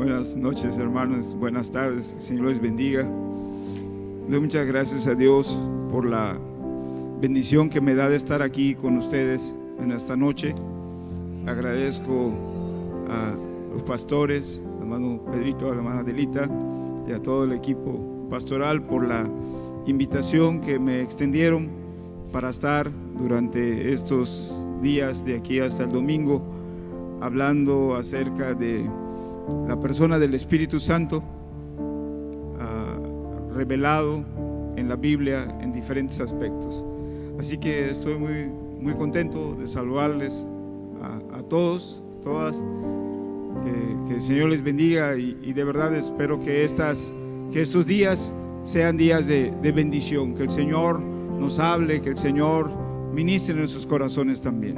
Buenas noches, hermanos, buenas tardes, que el Señor les bendiga. Doy muchas gracias a Dios por la bendición que me da de estar aquí con ustedes en esta noche. Agradezco a los pastores, al hermano Pedrito, a la hermana Adelita y a todo el equipo pastoral por la invitación que me extendieron para estar durante estos días de aquí hasta el domingo hablando acerca de la persona del Espíritu Santo revelado en la Biblia en diferentes aspectos. Así que estoy muy contento de saludarles a todos, todas, que el Señor les bendiga y de verdad espero que estos días sean días de bendición, que el Señor nos hable, que el Señor ministre en nuestros corazones también.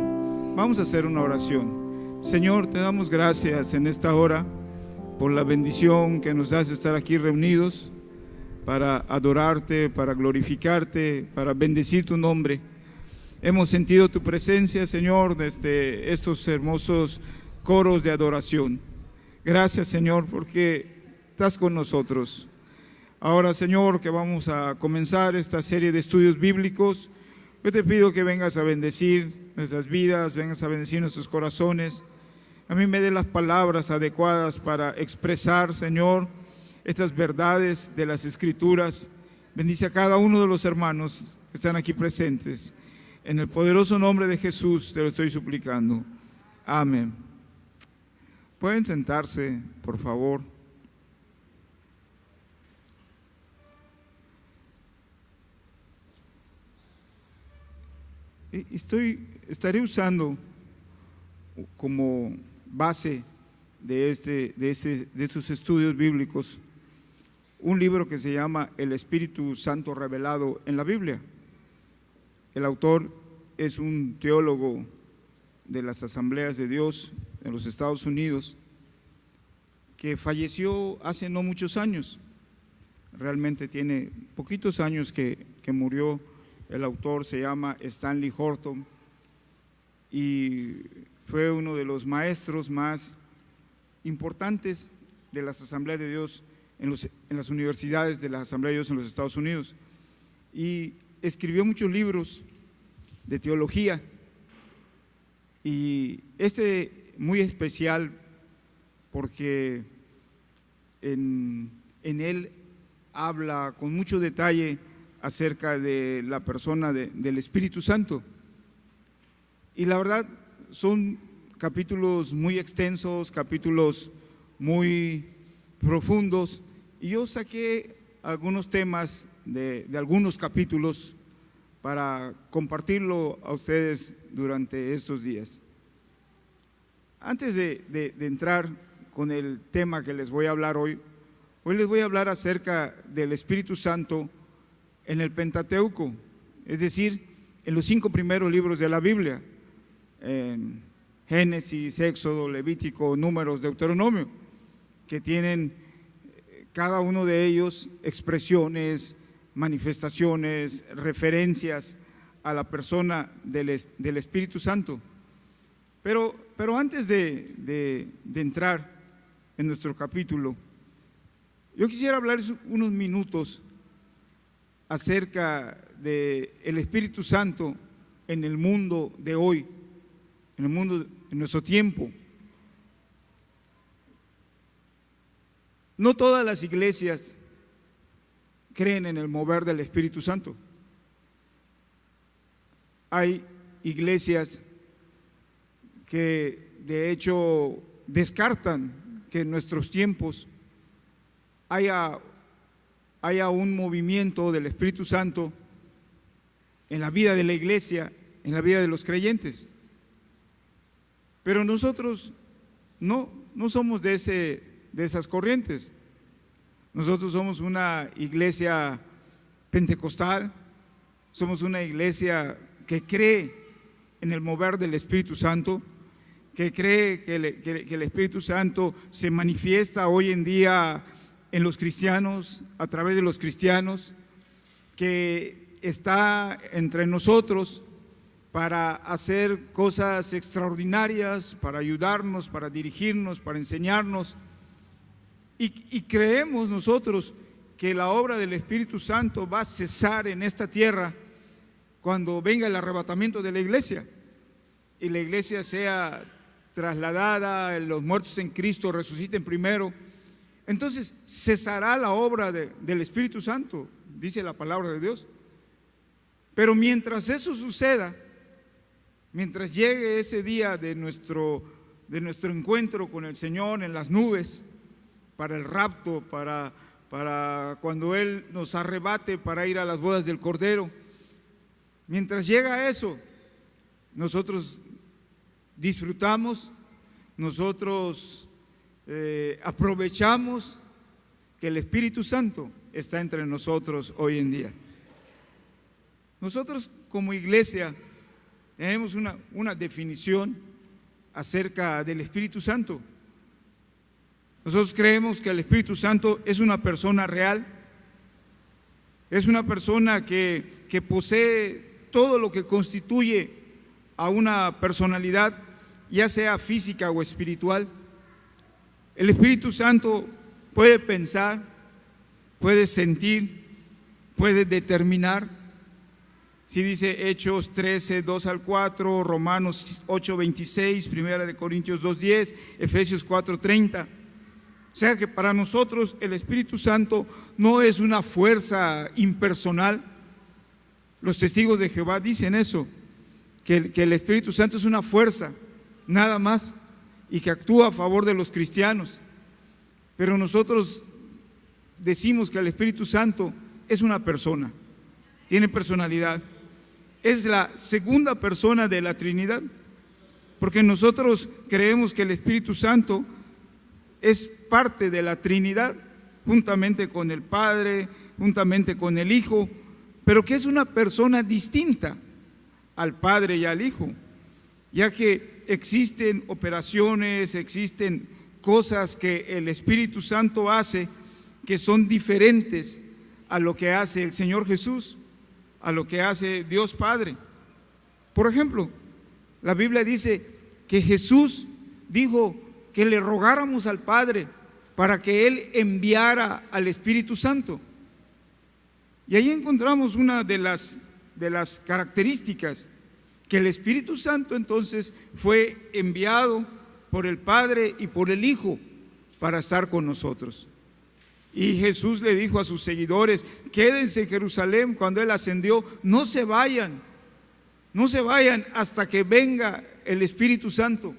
Vamos a hacer una oración. Señor, te damos gracias en esta hora por la bendición que nos das de estar aquí reunidos para adorarte, para glorificarte, para bendecir tu nombre. Hemos sentido tu presencia, Señor, desde estos hermosos coros de adoración. Gracias, Señor, porque estás con nosotros. Ahora, Señor, que vamos a comenzar esta serie de estudios bíblicos, yo te pido que vengas a bendecir nuestras vidas, vengas a bendecir nuestros corazones. A mí me dé las palabras adecuadas para expresar, Señor, estas verdades de las Escrituras. Bendice a cada uno de los hermanos que están aquí presentes. En el poderoso nombre de Jesús te lo estoy suplicando. Amén. Pueden sentarse, por favor. Estaré usando como base de estos estudios bíblicos un libro que se llama El Espíritu Santo revelado en la Biblia. El autor es un teólogo de las Asambleas de Dios en los Estados Unidos que falleció hace no muchos años. Realmente tiene poquitos años que murió. El autor se llama Stanley Horton y fue uno de los maestros más importantes de las Asambleas de Dios en las universidades de la Asamblea de Dios en los Estados Unidos, y escribió muchos libros de teología, y muy especial porque en él habla con mucho detalle acerca de la persona del Espíritu Santo. Y la verdad son capítulos muy extensos, capítulos muy profundos, y yo saqué algunos temas de algunos capítulos para compartirlo a ustedes durante estos días. Antes de entrar con el tema que les voy a hablar hoy les voy a hablar acerca del Espíritu Santo en el Pentateuco, es decir, en los 5 primeros libros de la Biblia, en Génesis, Éxodo, Levítico, Números, Deuteronomio, que tienen cada uno de ellos expresiones, manifestaciones, referencias a la persona del Espíritu Santo. Pero antes de entrar en nuestro capítulo, yo quisiera hablarles unos minutos acerca del Espíritu Santo en el mundo de hoy, en nuestro tiempo. No todas las iglesias creen en el mover del Espíritu Santo. Hay iglesias que de hecho descartan que en nuestros tiempos haya un movimiento del Espíritu Santo en la vida de la iglesia, en la vida de los creyentes. Pero nosotros no somos de esas corrientes. Nosotros somos una iglesia pentecostal, somos una iglesia que cree en el mover del Espíritu Santo, que cree que el Espíritu Santo se manifiesta hoy en día en los cristianos, a través de los cristianos, que está entre nosotros para hacer cosas extraordinarias, para ayudarnos, para dirigirnos, para enseñarnos. Y creemos nosotros que la obra del Espíritu Santo va a cesar en esta tierra cuando venga el arrebatamiento de la iglesia y la iglesia sea trasladada, los muertos en Cristo resuciten primero. Entonces cesará la obra del Espíritu Santo, dice la palabra de Dios. Pero mientras eso suceda, mientras llegue ese día de nuestro encuentro con el Señor en las nubes, para el rapto, para cuando Él nos arrebate para ir a las bodas del Cordero, mientras llega eso, nosotros disfrutamos, nosotros aprovechamos que el Espíritu Santo está entre nosotros hoy en día. Nosotros como iglesia tenemos una definición acerca del Espíritu Santo. Nosotros creemos que el Espíritu Santo es una persona real, es una persona que posee todo lo que constituye a una personalidad, ya sea física o espiritual. El Espíritu Santo puede pensar, puede sentir, puede determinar. Si dice Hechos 13, 2 al 4, Romanos 8, 26, Primera de Corintios 2, 10, Efesios 4, 30. O sea que para nosotros el Espíritu Santo no es una fuerza impersonal. Los testigos de Jehová dicen eso, que el Espíritu Santo es una fuerza, nada más, y que actúa a favor de los cristianos. Pero nosotros decimos que el Espíritu Santo es una persona, tiene personalidad, es la segunda persona de la Trinidad, porque nosotros creemos que el Espíritu Santo es parte de la Trinidad, juntamente con el Padre, juntamente con el Hijo, pero que es una persona distinta al Padre y al Hijo, ya que existen operaciones, existen cosas que el Espíritu Santo hace que son diferentes a lo que hace el Señor Jesús, a lo que hace Dios Padre. Por ejemplo, la Biblia dice que Jesús dijo que le rogáramos al Padre para que Él enviara al Espíritu Santo. Y ahí encontramos una de las características, que el Espíritu Santo entonces fue enviado por el Padre y por el Hijo para estar con nosotros. Y Jesús le dijo a sus seguidores: quédense en Jerusalén cuando Él ascendió, no se vayan hasta que venga el Espíritu Santo.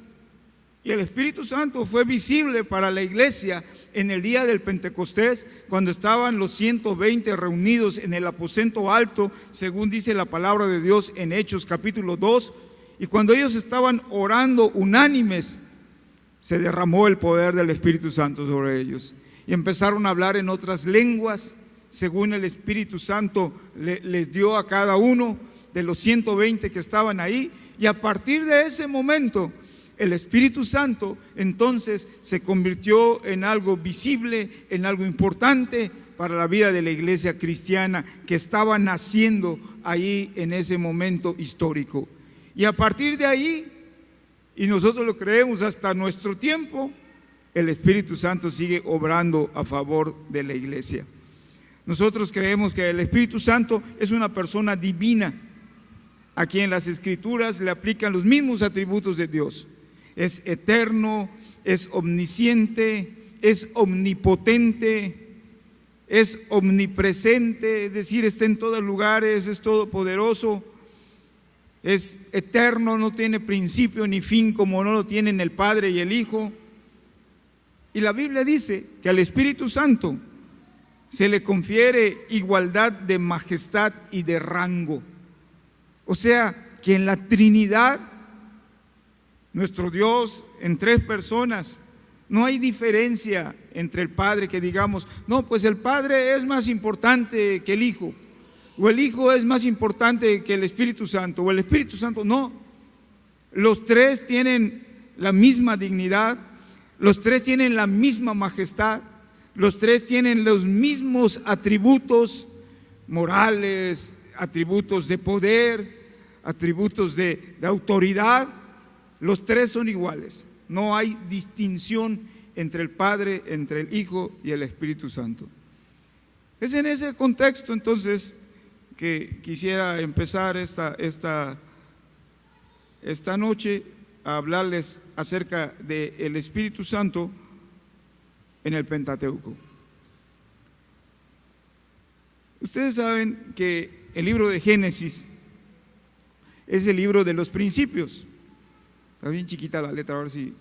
Y el Espíritu Santo fue visible para la iglesia en el día del Pentecostés, cuando estaban los 120 reunidos en el aposento alto, según dice la palabra de Dios en Hechos capítulo 2, y cuando ellos estaban orando unánimes, se derramó el poder del Espíritu Santo sobre ellos, y empezaron a hablar en otras lenguas, según el Espíritu Santo les dio a cada uno de los 120 que estaban ahí, y a partir de ese momento, el Espíritu Santo entonces se convirtió en algo visible, en algo importante para la vida de la iglesia cristiana que estaba naciendo ahí en ese momento histórico. Y a partir de ahí, y nosotros lo creemos hasta nuestro tiempo, el Espíritu Santo sigue obrando a favor de la iglesia. Nosotros creemos que el Espíritu Santo es una persona divina, a quien las Escrituras le aplican los mismos atributos de Dios. Es eterno, es omnisciente, es omnipotente, es omnipresente, es decir, está en todos lugares, es todopoderoso, es eterno, no tiene principio ni fin como no lo tienen el Padre y el Hijo. Y la Biblia dice que al Espíritu Santo se le confiere igualdad de majestad y de rango. O sea, que en la Trinidad, nuestro Dios en tres personas, no hay diferencia entre el Padre que digamos, no, pues el Padre es más importante que el Hijo, o el Hijo es más importante que el Espíritu Santo, o el Espíritu Santo. No, los tres tienen la misma dignidad, los tres tienen la misma majestad, los tres tienen los mismos atributos morales, atributos de poder, atributos de autoridad. Los tres son iguales, no hay distinción entre el Padre, entre el Hijo y el Espíritu Santo. Es en ese contexto entonces que quisiera empezar esta noche a hablarles acerca del Espíritu Santo en el Pentateuco. Ustedes saben que el libro de Génesis es el libro de los principios. Está bien chiquita la letra, a ver si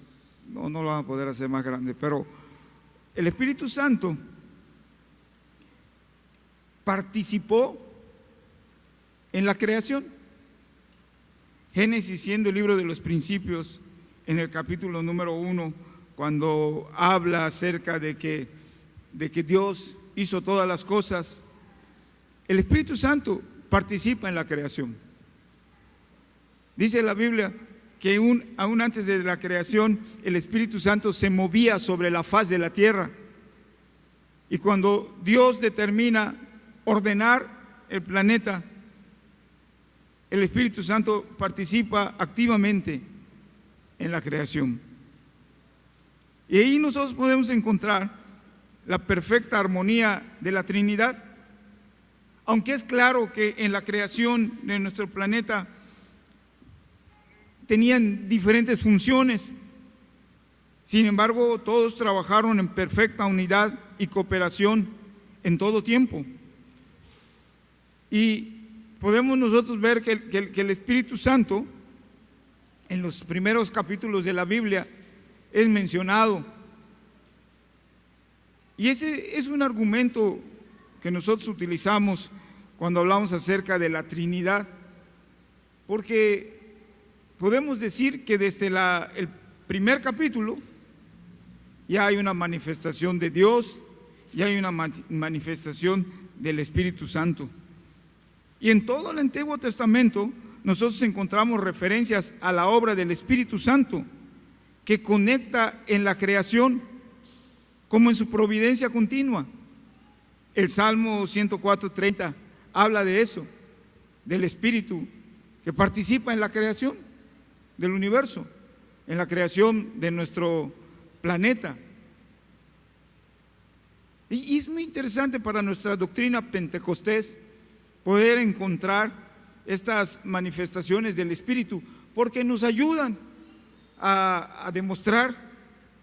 no lo van a poder hacer más grande, pero el Espíritu Santo participó en la creación. Génesis, siendo el libro de los principios, en el capítulo número 1, cuando habla acerca de que Dios hizo todas las cosas, el Espíritu Santo participa en la creación. Dice la Biblia que aún antes de la creación, el Espíritu Santo se movía sobre la faz de la tierra. Y cuando Dios determina ordenar el planeta, el Espíritu Santo participa activamente en la creación. Y ahí nosotros podemos encontrar la perfecta armonía de la Trinidad. Aunque es claro que en la creación de nuestro planeta tenían diferentes funciones, sin embargo, todos trabajaron en perfecta unidad y cooperación en todo tiempo. Y podemos nosotros ver que el Espíritu Santo, en los primeros capítulos de la Biblia, es mencionado. Y ese es un argumento que nosotros utilizamos cuando hablamos acerca de la Trinidad, porque podemos decir que desde el primer capítulo ya hay una manifestación de Dios, ya hay una manifestación del Espíritu Santo. Y en todo el Antiguo Testamento nosotros encontramos referencias a la obra del Espíritu Santo que conecta en la creación como en su providencia continua. El Salmo 104:30 habla de eso, del Espíritu que participa en la creación del universo, en la creación de nuestro planeta. Y es muy interesante para nuestra doctrina pentecostés poder encontrar estas manifestaciones del Espíritu, porque nos ayudan a demostrar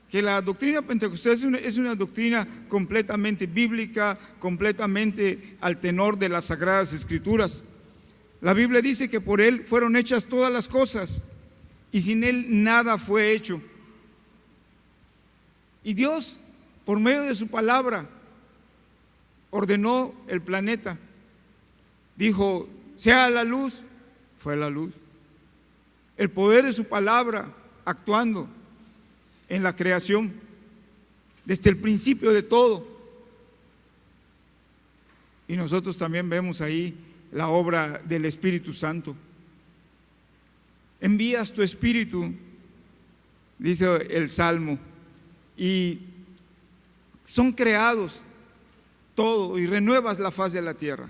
que la doctrina pentecostés es una doctrina completamente bíblica, completamente al tenor de las Sagradas Escrituras. La Biblia dice que por Él fueron hechas todas las cosas y sin Él nada fue hecho. Y Dios, por medio de su palabra, ordenó el planeta. Dijo, sea la luz, fue la luz. El poder de su palabra actuando en la creación, desde el principio de todo. Y nosotros también vemos ahí la obra del Espíritu Santo. Envías tu Espíritu, dice el Salmo, y son creados todo y renuevas la faz de la tierra.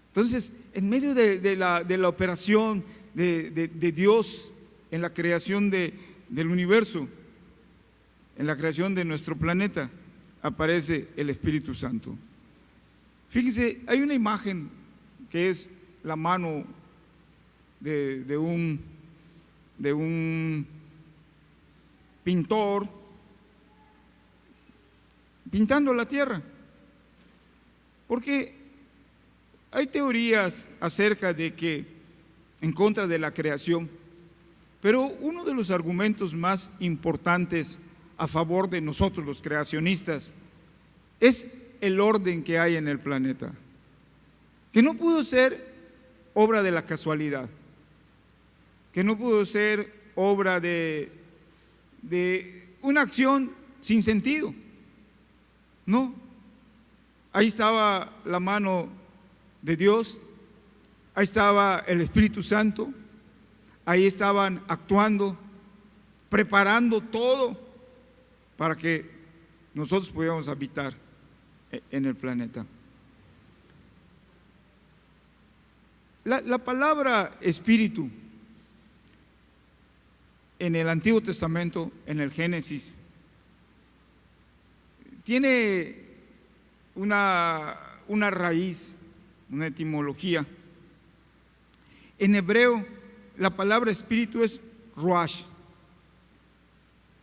Entonces, en medio de la operación de Dios en la creación del universo, en la creación de nuestro planeta, aparece el Espíritu Santo. Fíjense, hay una imagen que es la mano de un pintor pintando la tierra, porque hay teorías acerca de que en contra de la creación, pero uno de los argumentos más importantes a favor de nosotros los creacionistas es el orden que hay en el planeta, que no pudo ser obra de la casualidad, que no pudo ser obra de una acción sin sentido. No, ahí estaba la mano de Dios, ahí estaba el Espíritu Santo, ahí estaban actuando, preparando todo para que nosotros pudiéramos habitar en el planeta. La palabra espíritu en el Antiguo Testamento, en el Génesis, tiene una raíz, una etimología. En hebreo, la palabra espíritu es ruach.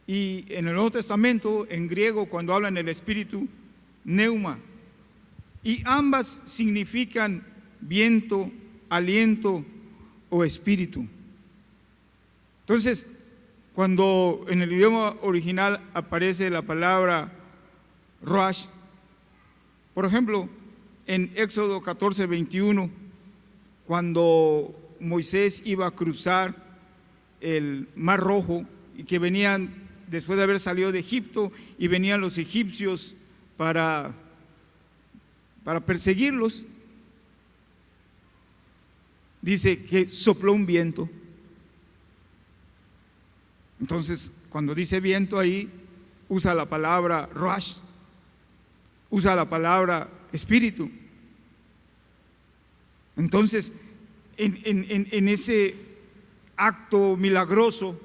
Y en el Nuevo Testamento, en griego, cuando hablan del espíritu, neuma. Y ambas significan viento, aliento o espíritu. Entonces, cuando en el idioma original aparece la palabra ruach, por ejemplo, en Éxodo 14:21, cuando Moisés iba a cruzar el Mar Rojo y que venían, después de haber salido de Egipto, y venían los egipcios para perseguirlos, dice que sopló un viento. Entonces, cuando dice viento ahí, usa la palabra ruach, usa la palabra espíritu. Entonces, en ese acto milagroso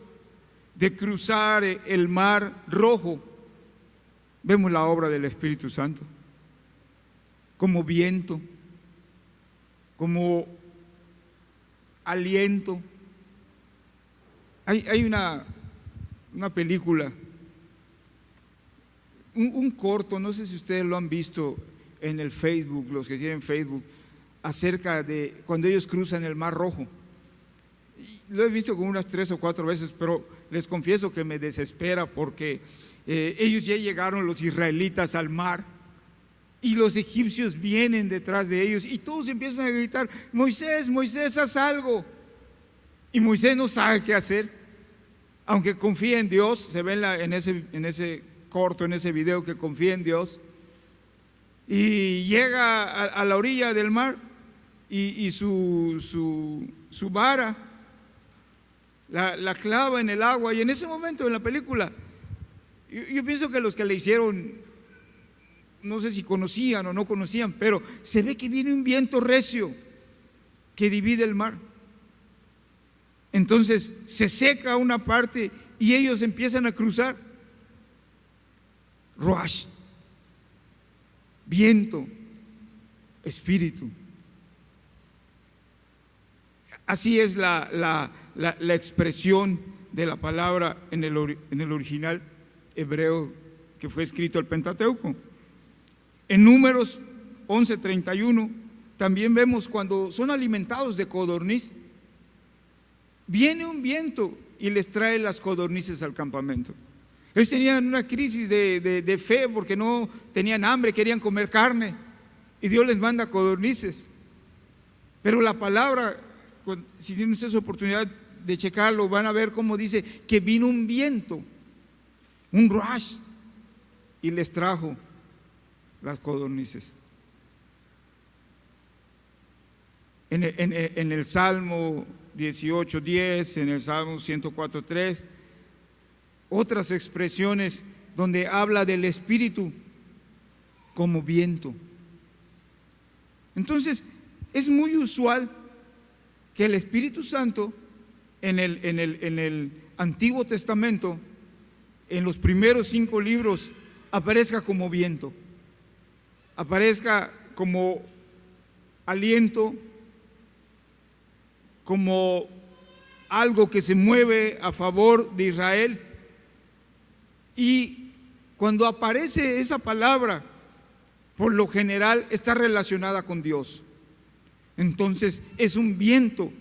de cruzar el Mar Rojo, vemos la obra del Espíritu Santo como viento, como aliento. Hay una película, un corto, no sé si ustedes lo han visto en el Facebook, los que tienen Facebook, acerca de cuando ellos cruzan el Mar Rojo. Lo he visto como unas 3 o 4 veces, pero les confieso que me desespera porque ellos ya llegaron, los israelitas, al mar, y los egipcios vienen detrás de ellos y todos empiezan a gritar: Moisés, Moisés, haz algo. Y Moisés no sabe qué hacer, aunque confía en Dios. Se ve en ese corto, en ese video, que confía en Dios, y llega a la orilla del mar y su vara la clava en el agua. Y en ese momento en la película, yo pienso que los que le hicieron, no sé si conocían o no conocían, pero se ve que viene un viento recio que divide el mar. Entonces se seca una parte y ellos empiezan a cruzar. Ruach, viento, espíritu. Así es la expresión de la palabra en el original hebreo que fue escrito el Pentateuco. En Números 11:31 también vemos cuando son alimentados de codorniz, viene un viento y les trae las codornices al campamento. Ellos tenían una crisis de fe porque no tenían hambre, querían comer carne, y Dios les manda codornices. Pero la palabra, si tienen ustedes oportunidad de checarlo, van a ver cómo dice que vino un viento, un ruach, y les trajo las codornices. En el Salmo 18:10, en el Salmo 104:3, otras expresiones donde habla del Espíritu como viento. Entonces, es muy usual que el Espíritu Santo en el Antiguo Testamento, en los primeros 5 libros, aparezca como viento, aparezca como aliento, como algo que se mueve a favor de Israel. Y cuando aparece esa palabra, por lo general está relacionada con Dios. Entonces es un viento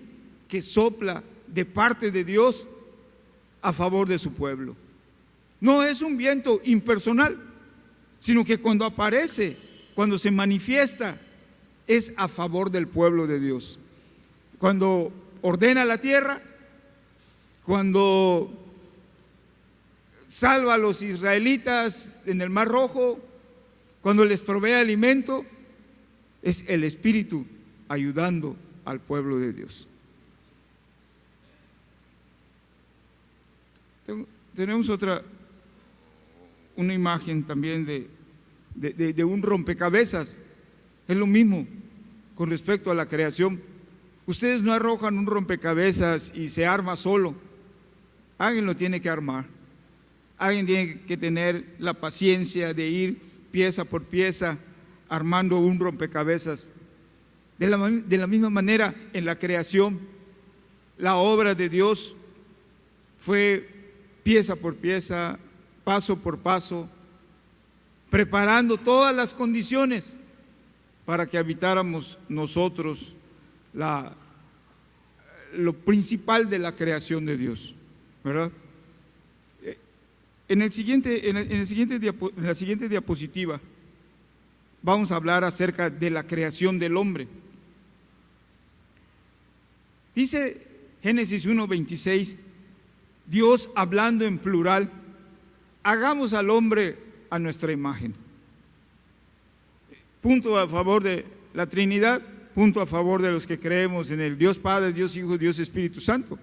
que sopla de parte de Dios a favor de su pueblo. No es un viento impersonal, sino que cuando aparece, cuando se manifiesta, es a favor del pueblo de Dios. Cuando ordena la tierra, cuando salva a los israelitas en el Mar Rojo, cuando les provee alimento, es el Espíritu ayudando al pueblo de Dios. Tenemos una imagen también de un rompecabezas. Es lo mismo con respecto a la creación. Ustedes no arrojan un rompecabezas y se arma solo. Alguien lo tiene que armar. Alguien tiene que tener la paciencia de ir pieza por pieza armando un rompecabezas. De la misma manera, en la creación, la obra de Dios fue pieza por pieza, paso por paso, preparando todas las condiciones para que habitáramos nosotros lo principal de la creación de Dios, ¿verdad? En la siguiente diapositiva vamos a hablar acerca de la creación del hombre. Dice Génesis 1:26, Dios hablando en plural: hagamos al hombre a nuestra imagen. Punto a favor de la Trinidad, punto a favor de los que creemos en el Dios Padre, Dios Hijo, Dios Espíritu Santo.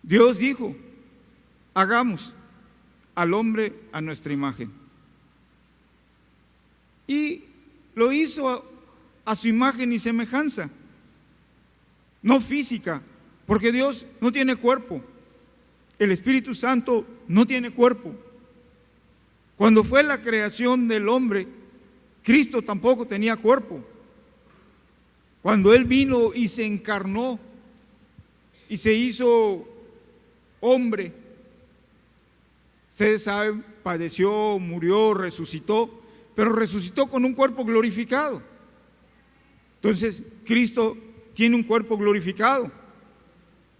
Dios dijo: hagamos al hombre a nuestra imagen. Y lo hizo a su imagen y semejanza, no física, porque Dios no tiene cuerpo. El Espíritu Santo no tiene cuerpo. Cuando fue la creación del hombre, Cristo tampoco tenía cuerpo. Cuando Él vino y se encarnó y se hizo hombre, ustedes saben, padeció, murió, resucitó, pero resucitó con un cuerpo glorificado. Entonces, Cristo tiene un cuerpo glorificado.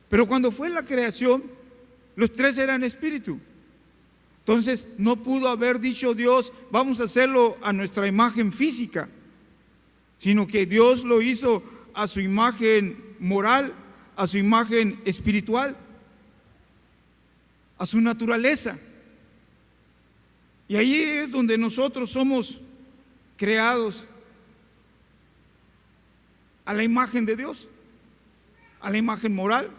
Pero cuando fue la creación, los tres eran espíritu. Entonces, no pudo haber dicho Dios: vamos a hacerlo a nuestra imagen física, sino que Dios lo hizo a su imagen moral, a su imagen espiritual, a su naturaleza. Y ahí es donde nosotros somos creados a la imagen de Dios, a la imagen moral.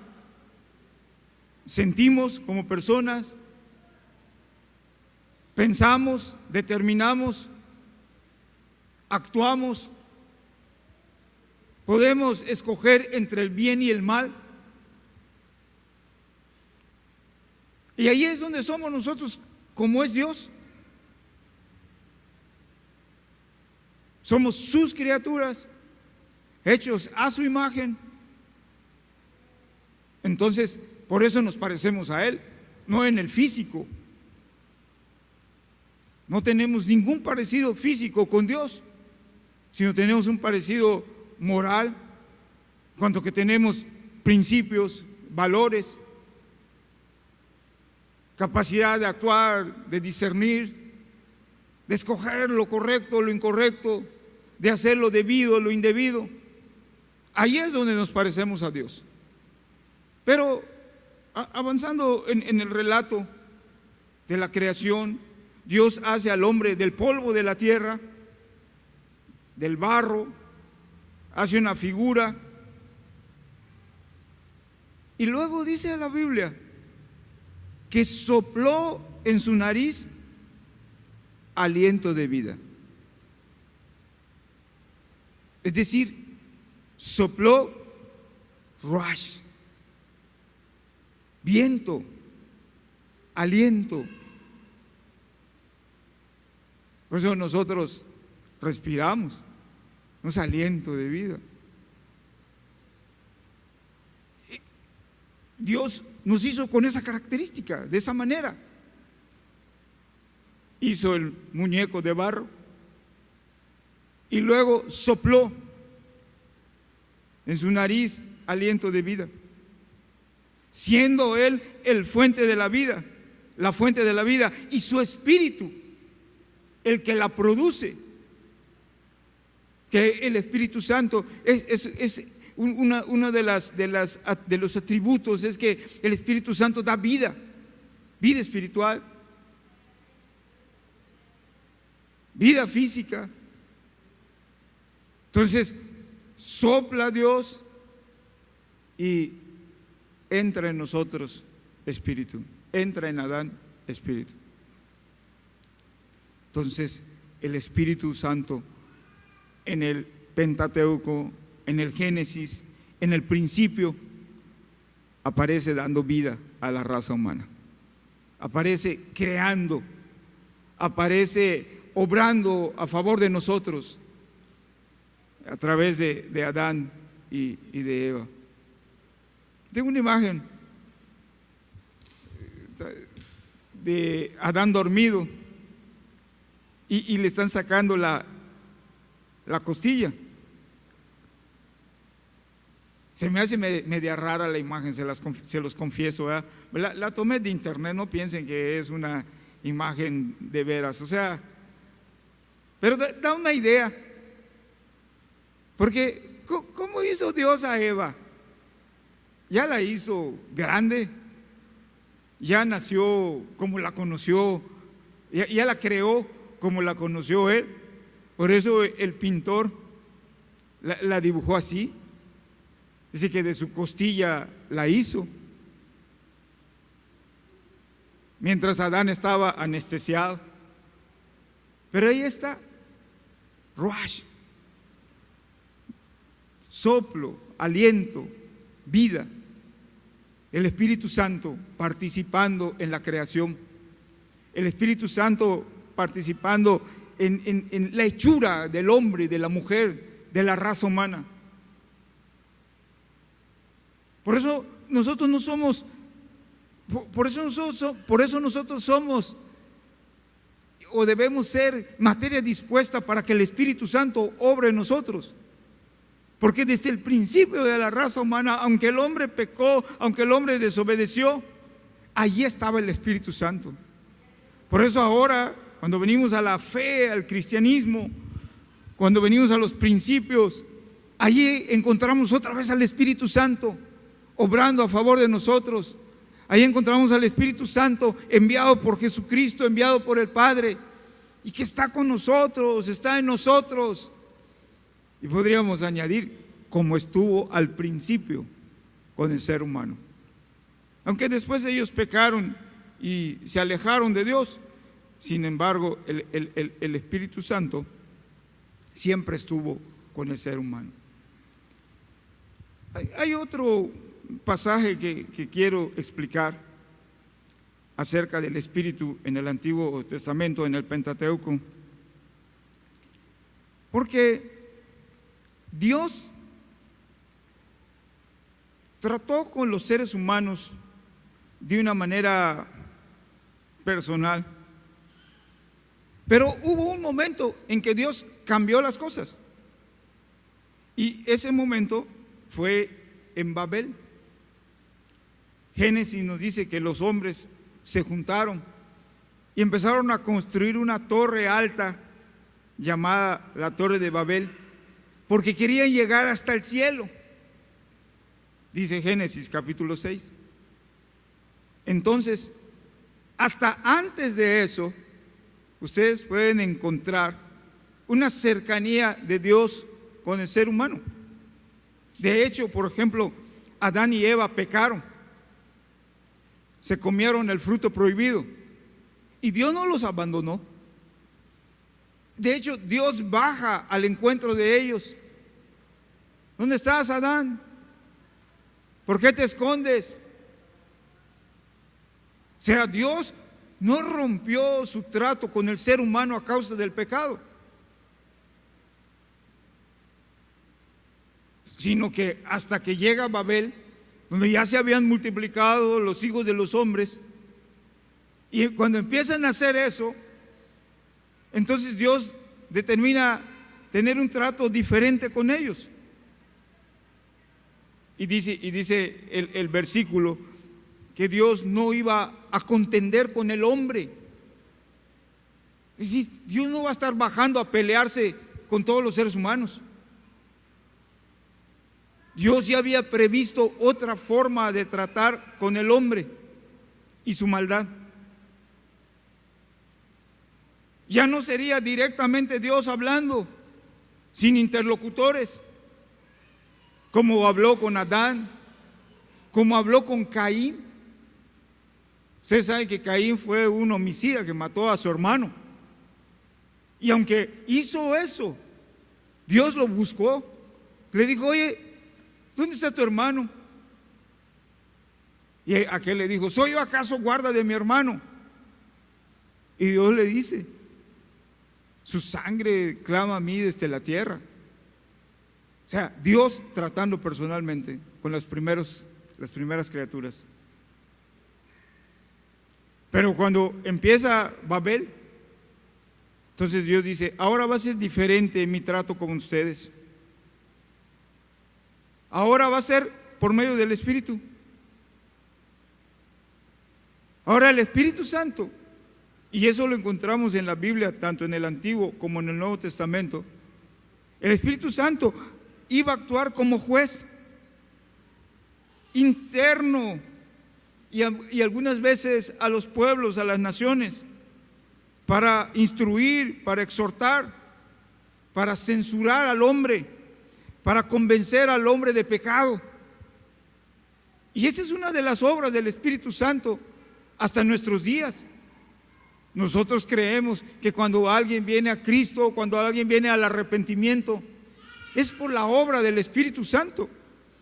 Sentimos como personas, pensamos, determinamos, actuamos, podemos escoger entre el bien y el mal. Y ahí es donde somos nosotros como es Dios. Somos sus criaturas, hechos a su imagen. Entonces, por eso nos parecemos a Él, no en el físico. No tenemos ningún parecido físico con Dios, sino tenemos un parecido moral, cuanto que tenemos principios, valores, capacidad de actuar, de discernir, de escoger lo correcto, lo incorrecto, de hacer lo debido, lo indebido. Ahí es donde nos parecemos a Dios. Pero avanzando en el relato de la creación, Dios hace al hombre del polvo de la tierra, del barro, hace una figura. Y luego dice la Biblia que sopló en su nariz aliento de vida. Es decir, sopló ruach, viento, aliento. Por eso nosotros respiramos, es aliento de vida. Dios nos hizo con esa característica, de esa manera. Hizo el muñeco de barro y luego sopló en su nariz aliento de vida, siendo Él el fuente de la vida, la fuente de la vida, y su espíritu el que la produce. Que el Espíritu Santo es una de los atributos, es que el Espíritu Santo da vida espiritual, vida física. Entonces sopla Dios y entra en nosotros espíritu, entra en Adán espíritu. Entonces el Espíritu Santo en el Pentateuco, en el Génesis, en el principio, aparece dando vida a la raza humana. aparece creando, aparece obrando a favor de nosotros a través de Adán y de Eva. Tengo una imagen de Adán dormido y le están sacando la costilla. Se me hace media rara la imagen, se los confieso, ¿verdad? La tomé de internet, no piensen que es una imagen de veras, o sea, pero da una idea. Porque ¿cómo hizo Dios a Eva? Ya la hizo grande, ya nació como la conoció, ya la creó como la conoció Él. Por eso el pintor la dibujó así. Dice que de su costilla la hizo, mientras Adán estaba anestesiado. Pero ahí está, ruach, soplo, aliento, vida, el Espíritu Santo participando en la creación, el Espíritu Santo participando en la hechura del hombre, de la mujer, de la raza humana. Por eso nosotros no somos, por eso nosotros somos o debemos ser materia dispuesta para que el Espíritu Santo obre en nosotros. Porque desde el principio de la raza humana, aunque el hombre pecó, aunque el hombre desobedeció, allí estaba el Espíritu Santo. Por eso ahora, cuando venimos a la fe, al cristianismo, cuando venimos a los principios, allí encontramos otra vez al Espíritu Santo obrando a favor de nosotros. Ahí encontramos al Espíritu Santo enviado por Jesucristo, enviado por el Padre, y que está con nosotros, está en nosotros. Y podríamos añadir, como estuvo al principio con el ser humano. Aunque después ellos pecaron y se alejaron de Dios, sin embargo, el Espíritu Santo siempre estuvo con el ser humano. Hay otro pasaje que quiero explicar acerca del Espíritu en el Antiguo Testamento, en el Pentateuco, porque Dios trató con los seres humanos de una manera personal, pero hubo un momento en que Dios cambió las cosas, y ese momento fue en Babel. Génesis nos dice que los hombres se juntaron y empezaron a construir una torre alta llamada la Torre de Babel, porque querían llegar hasta el cielo, dice Génesis capítulo 6. Entonces, hasta antes de eso, ustedes pueden encontrar una cercanía de Dios con el ser humano. De hecho, por ejemplo, Adán y Eva pecaron, se comieron el fruto prohibido y Dios no los abandonó. De hecho, Dios baja al encuentro de ellos. ¿Dónde estás, Adán? ¿Por qué te escondes? O sea, Dios no rompió su trato con el ser humano a causa del pecado, sino que hasta que llega a Babel, donde ya se habían multiplicado los hijos de los hombres, y cuando empiezan a hacer eso, entonces Dios determina tener un trato diferente con ellos. Y dice el versículo que Dios no iba a contender con el hombre. Es decir, Dios no va a estar bajando a pelearse con todos los seres humanos. Dios ya había previsto otra forma de tratar con el hombre y su maldad. Ya no sería directamente Dios hablando, sin interlocutores, como habló con Adán, como habló con Caín. Ustedes saben que Caín fue un homicida que mató a su hermano. Y aunque hizo eso, Dios lo buscó. Le dijo: oye, ¿dónde está tu hermano? Y aquel le dijo: ¿soy yo acaso guarda de mi hermano? Y Dios le dice: su sangre clama a mí desde la tierra. O sea, Dios tratando personalmente con las primeras criaturas. Pero cuando empieza Babel, entonces Dios dice: ahora va a ser diferente mi trato con ustedes. Ahora va a ser por medio del Espíritu. Ahora el Espíritu Santo, y eso lo encontramos en la Biblia, tanto en el Antiguo como en el Nuevo Testamento. El Espíritu Santo iba a actuar como juez interno y algunas veces a los pueblos, a las naciones, para instruir, para exhortar, para censurar al hombre, para convencer al hombre de pecado. Y esa es una de las obras del Espíritu Santo hasta nuestros días. Nosotros creemos que cuando alguien viene a Cristo, cuando alguien viene al arrepentimiento, es por la obra del Espíritu Santo.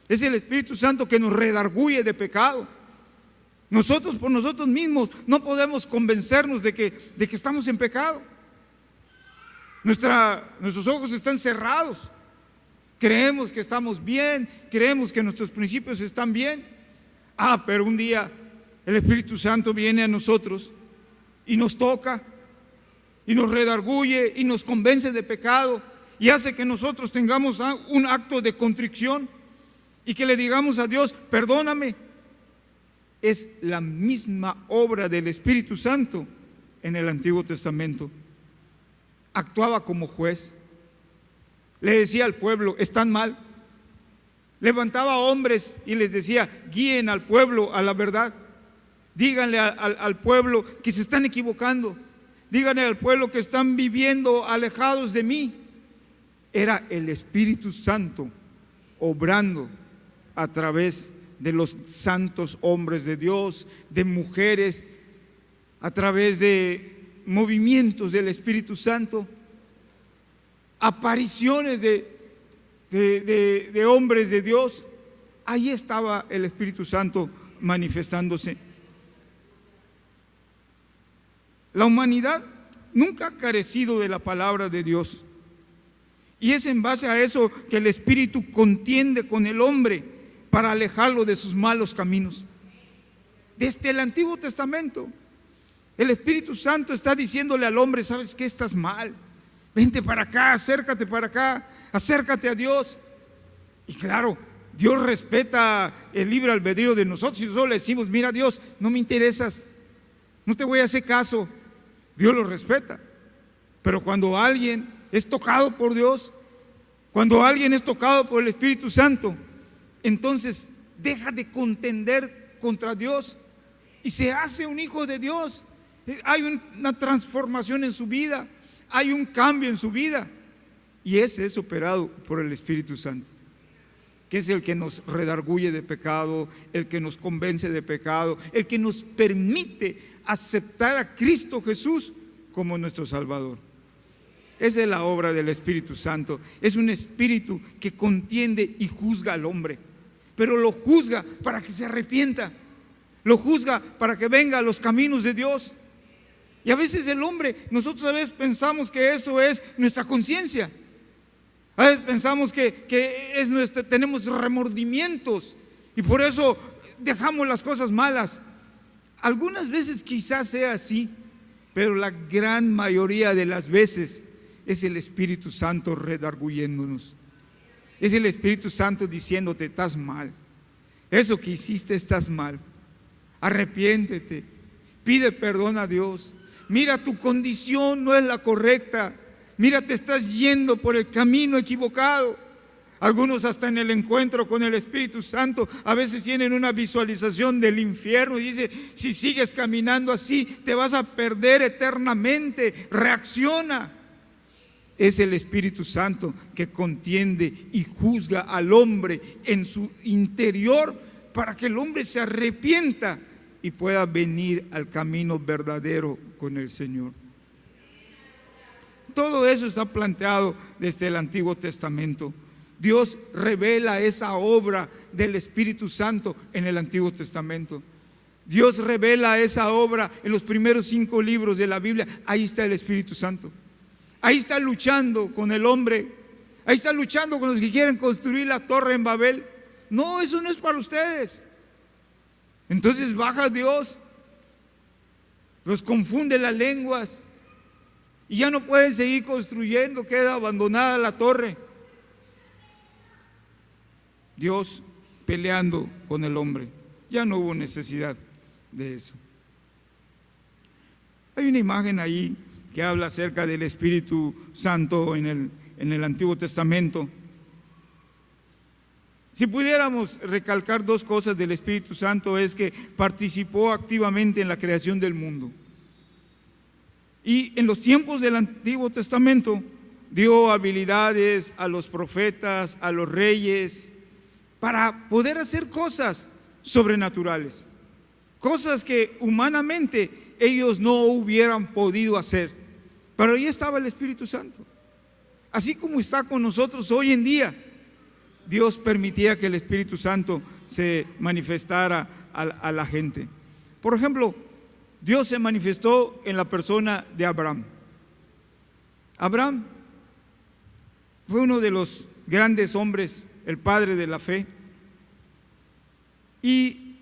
Es el Espíritu Santo que nos redarguye de pecado. Nosotros por nosotros mismos no podemos convencernos de que estamos en pecado. Nuestros ojos están cerrados. Creemos que estamos bien, creemos que nuestros principios están bien. Pero un día el Espíritu Santo viene a nosotros y nos toca y nos redarguye y nos convence de pecado y hace que nosotros tengamos un acto de contrición y que le digamos a Dios: perdóname. Es la misma obra del Espíritu Santo en el Antiguo Testamento. Actuaba como juez. Le decía al pueblo: están mal. Levantaba hombres y les decía: guíen al pueblo a la verdad. Díganle al pueblo que se están equivocando. Díganle al pueblo que están viviendo alejados de mí. Era el Espíritu Santo obrando a través de los santos hombres de Dios, de mujeres, a través de movimientos del Espíritu Santo, apariciones de hombres de Dios. Ahí estaba el Espíritu Santo manifestándose. La humanidad nunca ha carecido de la palabra de Dios, y es en base a eso que el Espíritu contiende con el hombre para alejarlo de sus malos caminos. Desde el Antiguo Testamento, el Espíritu Santo está diciéndole al hombre: ¿sabes qué? Estás mal, vente para acá, acércate para acá, acércate a Dios. Y claro, Dios respeta el libre albedrío de nosotros. Si nosotros le decimos: mira Dios, no me interesas, no te voy a hacer caso, Dios lo respeta. Pero cuando alguien es tocado por Dios, cuando alguien es tocado por el Espíritu Santo, entonces deja de contender contra Dios y se hace un hijo de Dios. Hay una transformación en su vida, hay un cambio en su vida, y ese es operado por el Espíritu Santo, que es el que nos redarguye de pecado, el que nos convence de pecado, el que nos permite aceptar a Cristo Jesús como nuestro Salvador. Esa es la obra del Espíritu Santo. Es un espíritu que contiende y juzga al hombre, pero lo juzga para que se arrepienta, lo juzga para que venga a los caminos de Dios. Y a veces el hombre, nosotros a veces pensamos que eso es nuestra conciencia. A veces pensamos que tenemos remordimientos y por eso dejamos las cosas malas. Algunas veces quizás sea así, pero la gran mayoría de las veces es el Espíritu Santo redarguyéndonos. Es el Espíritu Santo diciéndote: estás mal, eso que hiciste estás mal, arrepiéntete, pide perdón a Dios. Mira, tu condición no es la correcta. Mira, te estás yendo por el camino equivocado. Algunos hasta en el encuentro con el Espíritu Santo a veces tienen una visualización del infierno y dice: si sigues caminando así te vas a perder eternamente. Reacciona. Es el Espíritu Santo que contiende y juzga al hombre en su interior para que el hombre se arrepienta y pueda venir al camino verdadero con el Señor. Todo eso está planteado desde el Antiguo Testamento. Dios revela esa obra del Espíritu Santo en el Antiguo Testamento. Dios revela esa obra en los primeros 5 libros de la Biblia. Ahí está el Espíritu Santo. Ahí está luchando con el hombre. Ahí está luchando con los que quieren construir la torre en Babel. No, eso no es para ustedes. Entonces baja Dios, los confunde las lenguas y ya no pueden seguir construyendo, queda abandonada la torre. Dios peleando con el hombre. Ya no hubo necesidad de eso. Hay una imagen ahí que habla acerca del Espíritu Santo en el Antiguo Testamento. Si pudiéramos recalcar 2 cosas del Espíritu Santo, es que participó activamente en la creación del mundo. Y en los tiempos del Antiguo Testamento dio habilidades a los profetas, a los reyes, para poder hacer cosas sobrenaturales, cosas que humanamente ellos no hubieran podido hacer. Pero ahí estaba el Espíritu Santo. Así como está con nosotros hoy en día, Dios permitía que el Espíritu Santo se manifestara a la gente. Por ejemplo, Dios se manifestó en la persona de Abraham. Abraham fue uno de los grandes hombres, el padre de la fe. Y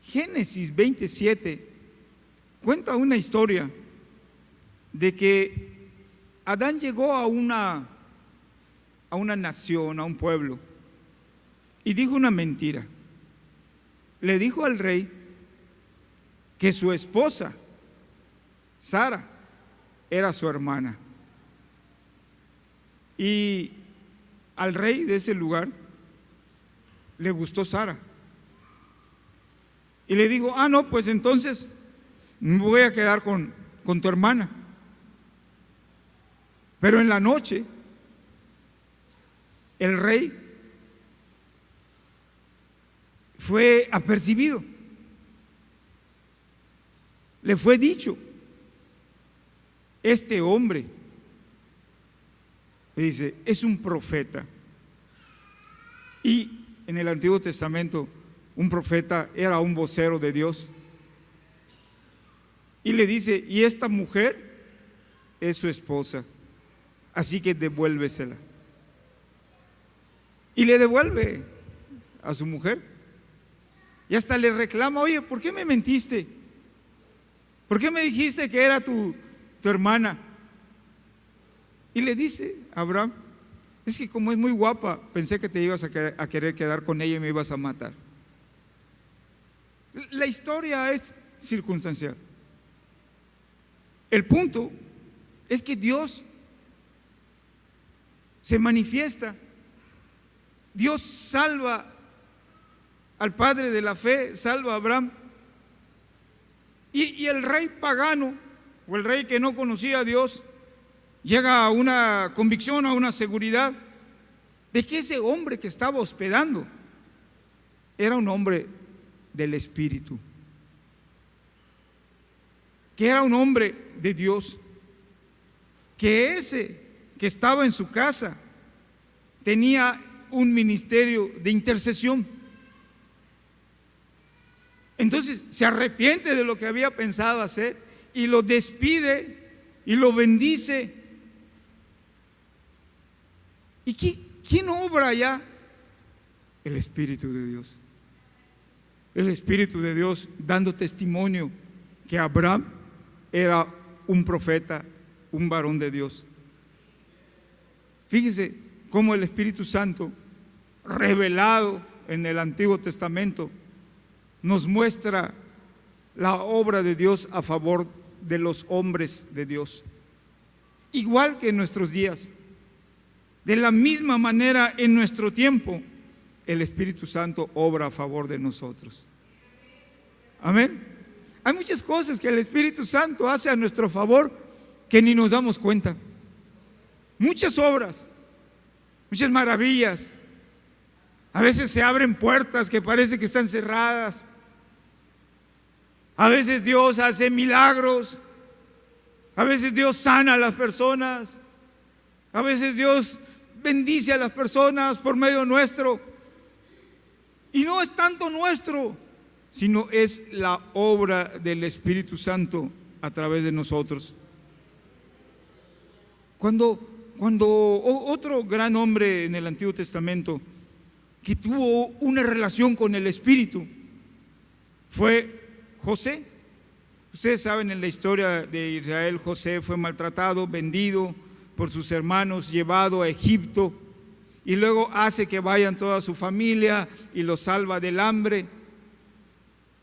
Génesis 27 cuenta una historia de que Adán llegó a una nación, a un pueblo, y dijo una mentira. Le dijo al rey que su esposa, Sara, era su hermana. Y al rey de ese lugar le gustó Sara. Y le dijo: no, pues entonces me voy a quedar con tu hermana. Pero en la noche, el rey fue apercibido. Le fue dicho: este hombre, dice, es un profeta. Y en el Antiguo Testamento, un profeta era un vocero de Dios. Y le dice: y esta mujer es su esposa, así que devuélvesela. Y le devuelve a su mujer. Y hasta le reclama: oye, ¿por qué me mentiste? ¿Por qué me dijiste que era tu hermana? Y le dice a Abraham: es que como es muy guapa, pensé que te ibas a querer quedar con ella y me ibas a matar. La historia es circunstancial. El punto es que Dios se manifiesta. Dios salva al padre de la fe, salva a Abraham. Y el rey pagano, o el rey que no conocía a Dios, llega a una convicción, a una seguridad de que ese hombre que estaba hospedando era un hombre del Espíritu, que era un hombre de Dios, que ese que estaba en su casa tenía un ministerio de intercesión. Entonces se arrepiente de lo que había pensado hacer y lo despide y lo bendice. ¿Y quién obra allá? El Espíritu de Dios. El Espíritu de Dios dando testimonio que Abraham era un profeta, un varón de Dios. Fíjese cómo el Espíritu Santo, revelado en el Antiguo Testamento, nos muestra la obra de Dios a favor de los hombres de Dios. Igual que en nuestros días, de la misma manera en nuestro tiempo, el Espíritu Santo obra a favor de nosotros. Amén. Hay muchas cosas que el Espíritu Santo hace a nuestro favor que ni nos damos cuenta. Muchas obras, muchas maravillas. A veces se abren puertas que parece que están cerradas. A veces Dios hace milagros. A veces Dios sana a las personas. A veces Dios bendice a las personas por medio nuestro. Y no es tanto nuestro, sino es la obra del Espíritu Santo a través de nosotros. Cuando otro gran hombre en el Antiguo Testamento que tuvo una relación con el Espíritu fue José. Ustedes saben, en la historia de Israel, José fue maltratado, vendido por sus hermanos, llevado a Egipto, y luego hace que vayan toda su familia y los salva del hambre.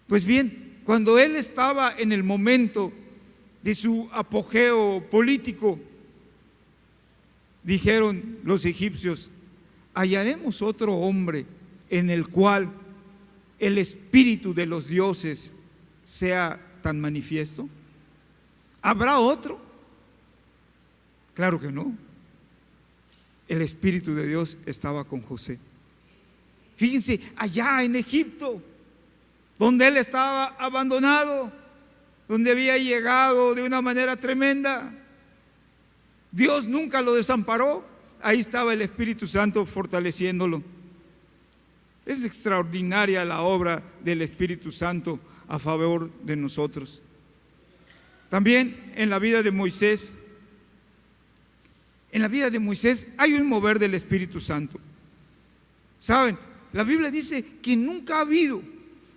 Pues bien, cuando él estaba en el momento de su apogeo político, dijeron los egipcios: hallaremos otro hombre en el cual el espíritu de los dioses sea tan manifiesto. ¿Habrá otro? Claro que no. El espíritu de Dios estaba con José. Fíjense, allá en Egipto, donde él estaba abandonado, donde había llegado de una manera tremenda, Dios nunca lo desamparó. Ahí estaba el Espíritu Santo fortaleciéndolo. Es extraordinaria la obra del Espíritu Santo a favor de nosotros. También en la vida de Moisés, hay un mover del Espíritu Santo. Saben, la Biblia dice que nunca ha habido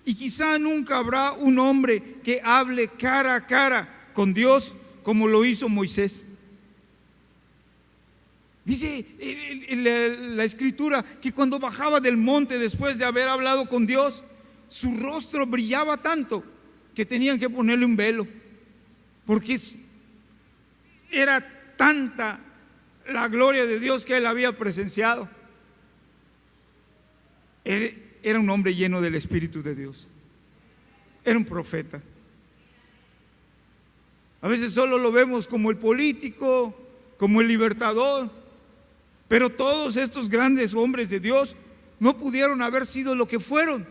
y quizá nunca habrá un hombre que hable cara a cara con Dios como lo hizo Moisés. Dice la Escritura que cuando bajaba del monte después de haber hablado con Dios, su rostro brillaba tanto que tenían que ponerle un velo, porque era tanta la gloria de Dios que él había presenciado. Él era un hombre lleno del Espíritu de Dios. Era un profeta. A veces solo lo vemos como el político, como el libertador, pero todos estos grandes hombres de Dios no pudieron haber sido lo que fueron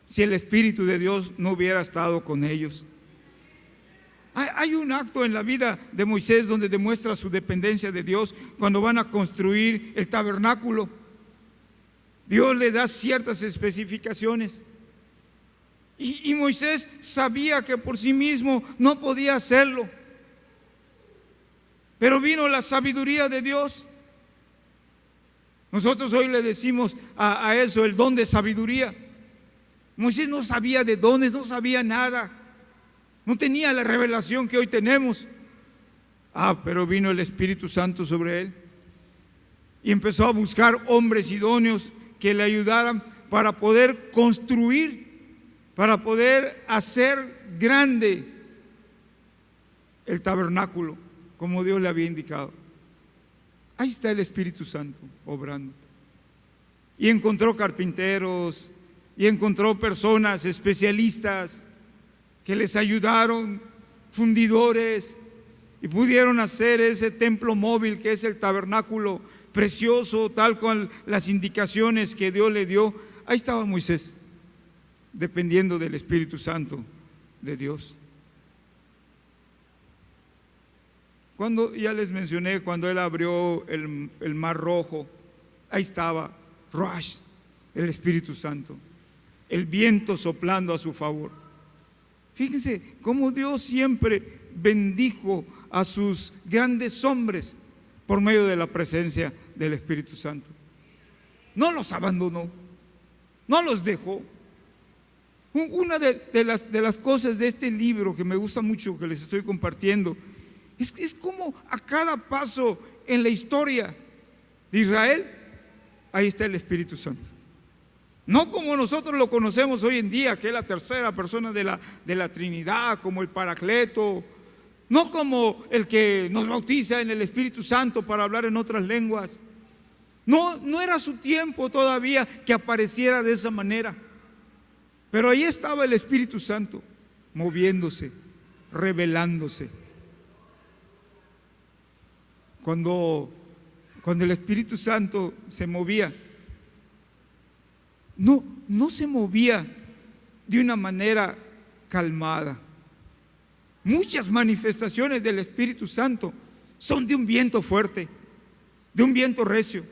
si el Espíritu de Dios no hubiera estado con ellos. Hay un acto en la vida de Moisés donde demuestra su dependencia de Dios cuando van a construir el tabernáculo. Dios le da ciertas especificaciones y Moisés sabía que por sí mismo no podía hacerlo, pero vino la sabiduría de Dios. Nosotros hoy le decimos a eso el don de sabiduría. Moisés no sabía de dones, no sabía nada, no tenía la revelación que hoy tenemos. Pero vino el Espíritu Santo sobre él y empezó a buscar hombres idóneos que le ayudaran para poder construir, para poder hacer grande el tabernáculo como Dios le había indicado. Ahí está el Espíritu Santo obrando. Y encontró carpinteros, y encontró personas especialistas que les ayudaron, fundidores, y pudieron hacer ese templo móvil que es el tabernáculo precioso, tal con las indicaciones que Dios le dio. Ahí estaba Moisés, dependiendo del Espíritu Santo de Dios. Cuando, ya les mencioné, cuando él abrió el mar rojo, ahí estaba Ruach, el Espíritu Santo, el viento soplando a su favor. Fíjense cómo Dios siempre bendijo a sus grandes hombres por medio de la presencia del Espíritu Santo. No los abandonó, no los dejó. Una de las cosas de este libro que me gusta mucho, que les estoy compartiendo, es como a cada paso en la historia de Israel, ahí está el Espíritu Santo. No como nosotros lo conocemos hoy en día, que es la tercera persona de la Trinidad, como el Paracleto, no como el que nos bautiza en el Espíritu Santo para hablar en otras lenguas. No era su tiempo todavía que apareciera de esa manera, pero ahí estaba el Espíritu Santo moviéndose, revelándose. Cuando el Espíritu Santo se movía, no se movía de una manera calmada. Muchas manifestaciones del Espíritu Santo son de un viento fuerte, de un viento recio.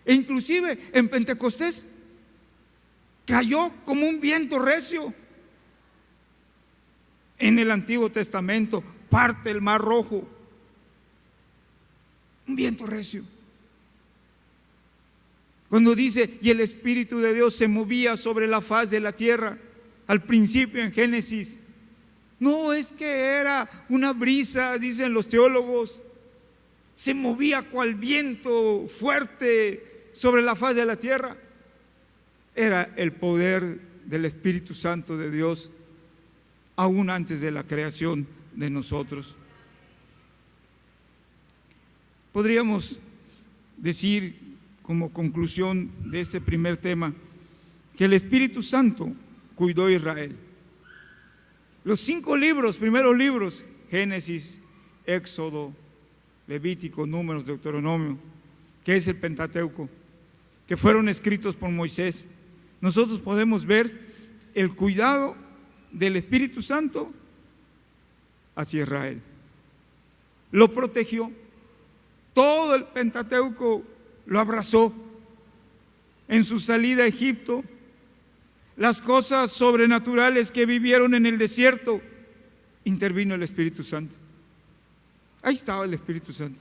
E inclusive en Pentecostés cayó como un viento recio. En el Antiguo Testamento parte el Mar Rojo, un viento recio. Cuando dice, y el Espíritu de Dios se movía sobre la faz de la tierra, al principio en Génesis, no es que era una brisa, dicen los teólogos, se movía cual viento fuerte sobre la faz de la tierra. Era el poder del Espíritu Santo de Dios, aún antes de la creación de nosotros. Podríamos decir, como conclusión de este primer tema, que el Espíritu Santo cuidó a Israel. Los 5 libros, primeros libros, Génesis, Éxodo, Levítico, Números, Deuteronomio, que es el Pentateuco, que fueron escritos por Moisés, nosotros podemos ver el cuidado del Espíritu Santo hacia Israel. Lo protegió. Todo el Pentateuco lo abrazó. En su salida a Egipto, las cosas sobrenaturales que vivieron en el desierto, intervino el Espíritu Santo. Ahí estaba el Espíritu Santo.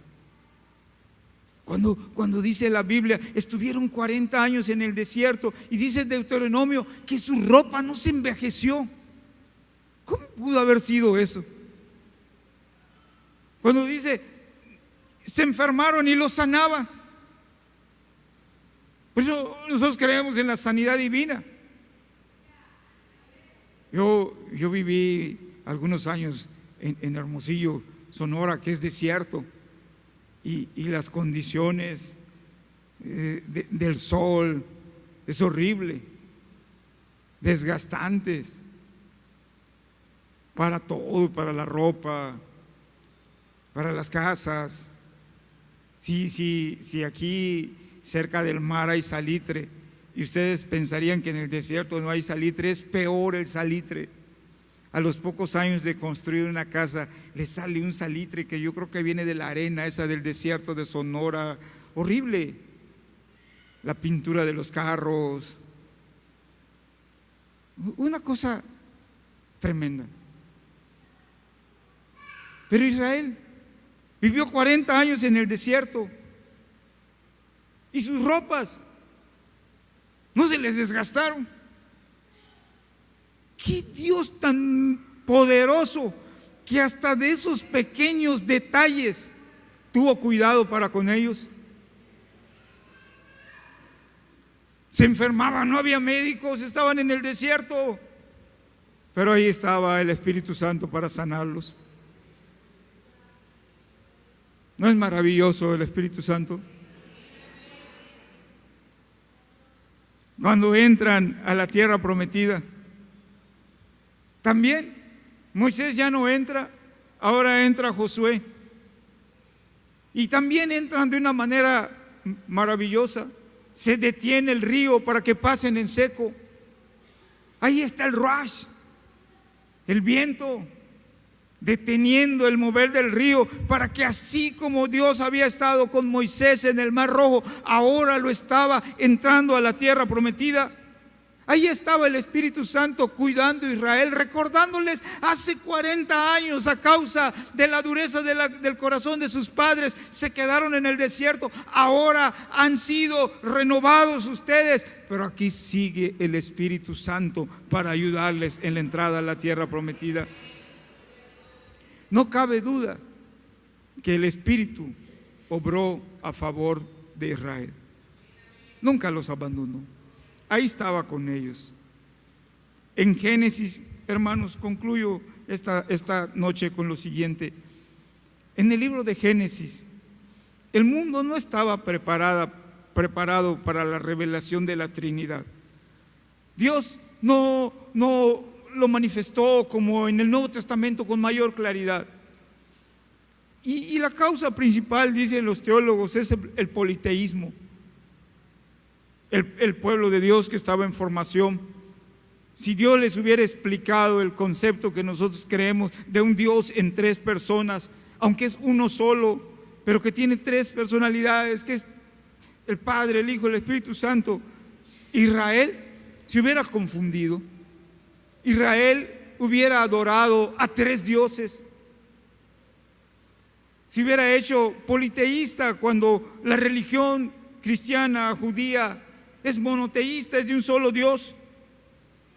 Cuando dice la Biblia, estuvieron 40 años en el desierto, y dice Deuteronomio que su ropa no se envejeció. ¿Cómo pudo haber sido eso? Cuando dice, se enfermaron y los sanaba. Por eso nosotros creemos en la sanidad divina. Yo viví algunos años en Hermosillo, Sonora, que es desierto, y las condiciones del sol es horrible, desgastantes para todo, para la ropa, para las casas. Si aquí cerca del mar hay salitre, y ustedes pensarían que en el desierto no hay salitre, es peor el salitre. A los pocos años de construir una casa, le sale un salitre que yo creo que viene de la arena esa del desierto de Sonora, horrible. La pintura de los carros, una cosa tremenda. Pero Israel vivió 40 años en el desierto, y sus ropas no se les desgastaron. ¡Qué Dios tan poderoso, que hasta de esos pequeños detalles tuvo cuidado para con ellos! Se enfermaban, no había médicos, estaban en el desierto, pero ahí estaba el Espíritu Santo para sanarlos. ¿No es maravilloso el Espíritu Santo? Cuando entran a la tierra prometida, también Moisés ya no entra, ahora entra Josué. Y también entran de una manera maravillosa. Se detiene el río para que pasen en seco. Ahí está el rush, el viento, deteniendo el mover del río, para que así como Dios había estado con Moisés en el Mar Rojo, ahora lo estaba entrando a la tierra prometida. Ahí estaba el Espíritu Santo cuidando a Israel, recordándoles hace 40 años, a causa de la dureza del corazón de sus padres, se quedaron en el desierto. Ahora han sido renovados ustedes, pero aquí sigue el Espíritu Santo para ayudarles en la entrada a la tierra prometida. No cabe duda que el Espíritu obró a favor de Israel. Nunca los abandonó. Ahí estaba con ellos. En Génesis, hermanos, concluyo esta noche con lo siguiente. En el libro de Génesis, el mundo no estaba preparado para la revelación de la Trinidad. Dios no lo manifestó como en el Nuevo Testamento con mayor claridad. Y la causa principal, dicen los teólogos, es el politeísmo. El pueblo de Dios que estaba en formación. Si Dios les hubiera explicado el concepto que nosotros creemos de un Dios en 3 personas, aunque es uno solo, pero que tiene 3 personalidades, que es el Padre, el Hijo, el Espíritu Santo, Israel se hubiera confundido. Israel hubiera adorado a 3 dioses, si hubiera hecho politeísta cuando la religión cristiana, judía, es monoteísta, es de un solo Dios.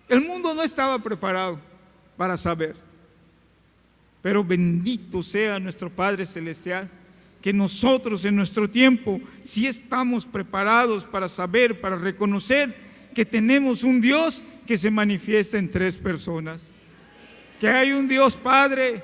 El mundo no estaba preparado para saber. Pero bendito sea nuestro Padre Celestial, que nosotros en nuestro tiempo sí estamos preparados para saber, para reconocer que tenemos un Dios que se manifiesta en 3 personas. Que hay un Dios Padre,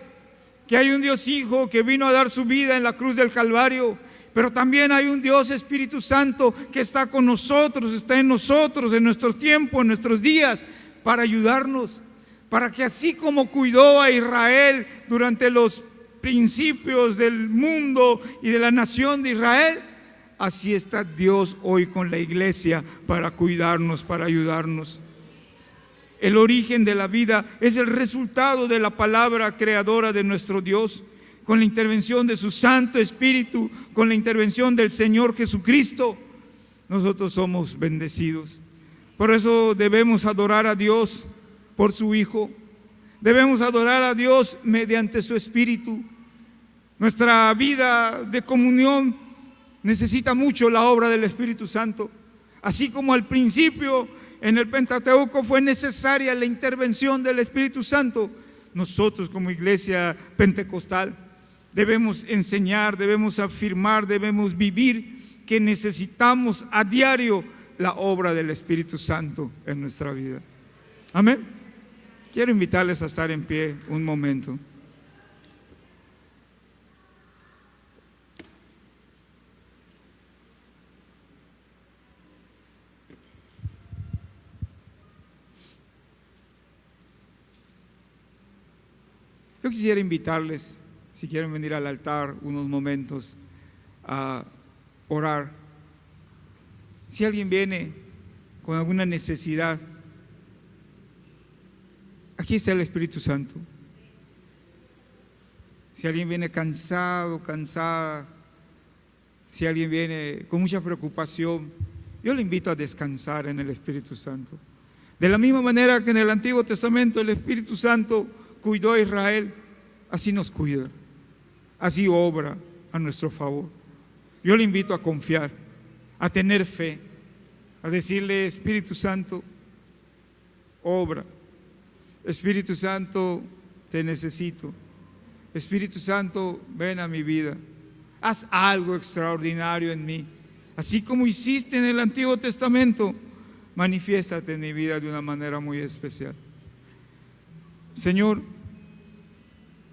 que hay un Dios Hijo que vino a dar su vida en la cruz del Calvario, pero también hay un Dios Espíritu Santo que está con nosotros, está en nosotros, en nuestro tiempo, en nuestros días, para ayudarnos, para que así como cuidó a Israel durante los principios del mundo y de la nación de Israel, así está Dios hoy con la iglesia para cuidarnos, para ayudarnos. El origen de la vida es el resultado de la palabra creadora de nuestro Dios, con la intervención de su Santo Espíritu, con la intervención del Señor Jesucristo. Nosotros somos bendecidos. Por eso debemos adorar a Dios por su Hijo. Debemos adorar a Dios mediante su Espíritu. Nuestra vida de comunión necesita mucho la obra del Espíritu Santo. Así como al principio en el Pentateuco fue necesaria la intervención del Espíritu Santo, nosotros como iglesia pentecostal debemos enseñar, debemos afirmar, debemos vivir que necesitamos a diario la obra del Espíritu Santo en nuestra vida. Amén. Quiero invitarles a estar en pie un momento. Yo quisiera invitarles, si quieren venir al altar unos momentos a orar. Si alguien viene con alguna necesidad, aquí está el Espíritu Santo. Si alguien viene cansado, cansada, si alguien viene con mucha preocupación, yo le invito a descansar en el Espíritu Santo. De la misma manera que en el Antiguo Testamento el Espíritu Santo cuidó a Israel, así nos cuida, así obra a nuestro favor. Yo le invito a confiar, a tener fe, a decirle: Espíritu Santo, obra. Espíritu Santo, te necesito. Espíritu Santo, ven a mi vida. Haz algo extraordinario en mí. Así como hiciste en el Antiguo Testamento, manifiéstate en mi vida de una manera muy especial. Señor,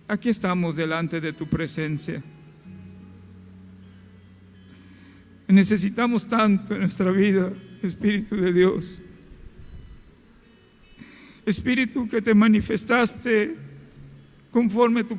aquí estamos delante de tu presencia. Necesitamos tanto en nuestra vida, Espíritu de Dios. Espíritu que te manifestaste conforme tu